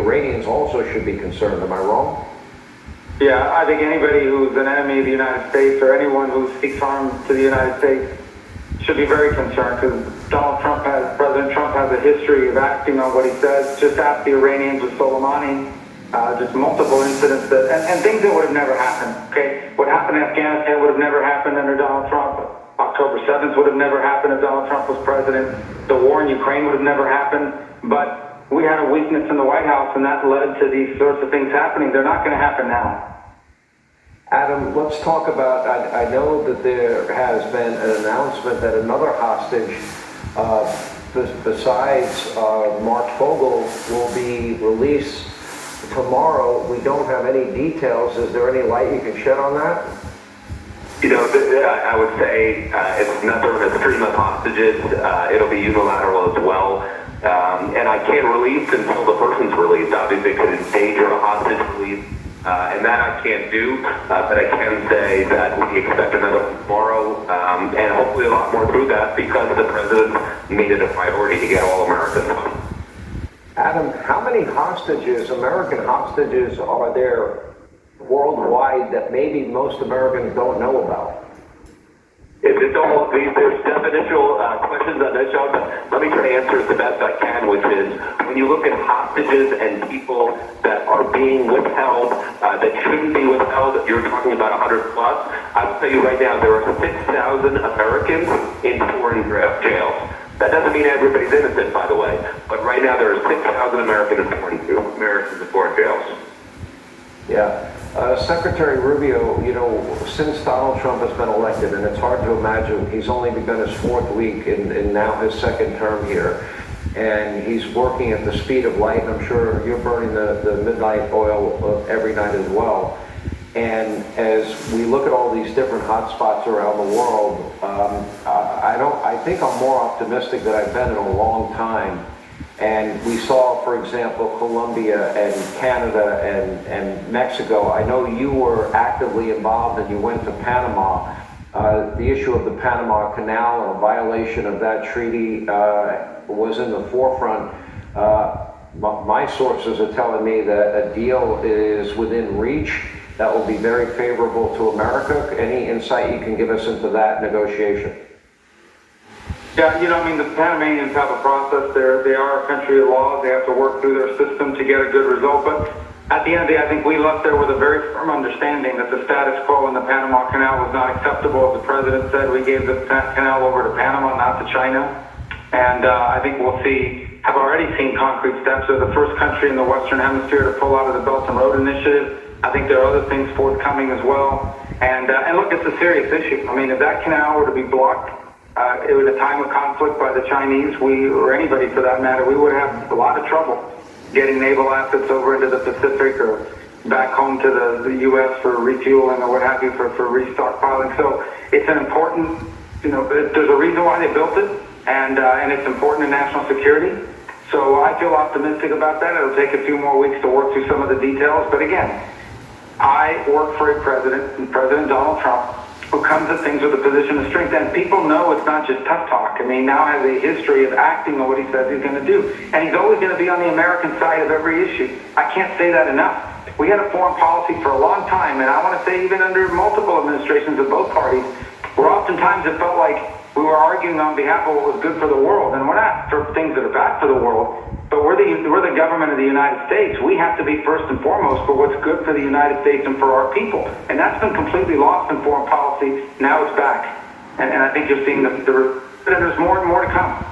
Iranians also should be concerned. Am I wrong? Yeah, I think anybody who's an enemy of the United States or anyone who seeks harm to the United States should be very concerned, because President Trump has a history of acting on what he says. Just ask the Iranians with Soleimani, just multiple incidents and things that would have never happened. Okay, what happened in Afghanistan would have never happened under Donald Trump. October 7th would have never happened if Donald Trump was president. The war in Ukraine would have never happened. But we had a weakness in the White House, and that led to these sorts of things happening. They're not going to happen now. Adam, let's talk about, I know that there has been an announcement that another hostage, besides Marc Fogel, will be released tomorrow. We don't have any details. Is there any light you can shed on that? You know, I would say it's not sort of a stream of hostages. It'll be unilateral as well. And I can't release until the person's released. Obviously, it could endanger a hostage release. And that I can't do, but I can say that we expect another one tomorrow, and hopefully a lot more through that, because the president made it a priority to get all Americans home. Adam, how many hostages, American hostages, are there worldwide that maybe most Americans don't know about? There's definitional questions on this, John, but let me try to answer it the best I can, which is when you look at hostages and people that are being withheld that shouldn't be withheld, you're talking about 100 plus. I will tell you right now, there are 6,000 Americans in foreign jails. That doesn't mean everybody's innocent, by the way, but right now there are 6,000 Americans in foreign jails. Yeah. Secretary Rubio, you know, since Donald Trump has been elected, and it's hard to imagine, he's only begun his fourth week in now his second term here, and he's working at the speed of light, and I'm sure you're burning the midnight oil every night as well. And as we look at all these different hotspots around the world, I think I'm more optimistic than I've been in a long time. And we saw, for example, Colombia and Canada and Mexico. I know you were actively involved and you went to Panama. The issue of the Panama Canal and a violation of that treaty was in the forefront. My sources are telling me that a deal is within reach that will be very favorable to America. Any insight you can give us into that negotiation? Yeah, you know, I mean, the Panamanians have a process there. They are a country of laws. They have to work through their system to get a good result. But at the end of the day, I think we left there with a very firm understanding that the status quo in the Panama Canal was not acceptable. As the president said, we gave the canal over to Panama, not to China. And I think we'll have already seen concrete steps. They're the first country in the Western Hemisphere to pull out of the Belt and Road Initiative. I think there are other things forthcoming as well. And look, it's a serious issue. I mean, if that canal were to be blocked, it was a time of conflict by the Chinese, or anybody for that matter, we would have a lot of trouble getting naval assets over into the Pacific or back home to the U.S. for refueling or what have you, for restockpiling. So it's an important, you know, there's a reason why they built it, and it's important in national security. So I feel optimistic about that. It'll take a few more weeks to work through some of the details. But again, I work for a president, President Donald Trump, who comes at things with a position of strength. And people know it's not just tough talk. I mean, now has a history of acting on what he says he's going to do. And he's always going to be on the American side of every issue. I can't say that enough. We had a foreign policy for a long time, and I want to say even under multiple administrations of both parties, where oftentimes it felt like we were arguing on behalf of what was good for the world. And we're not for things that are bad for the world, but we're the government of the United States. We have to be first and foremost for what's good for the United States and for our people. And that's been completely lost in foreign policy. Now it's back. And I think you're seeing there's more and more to come.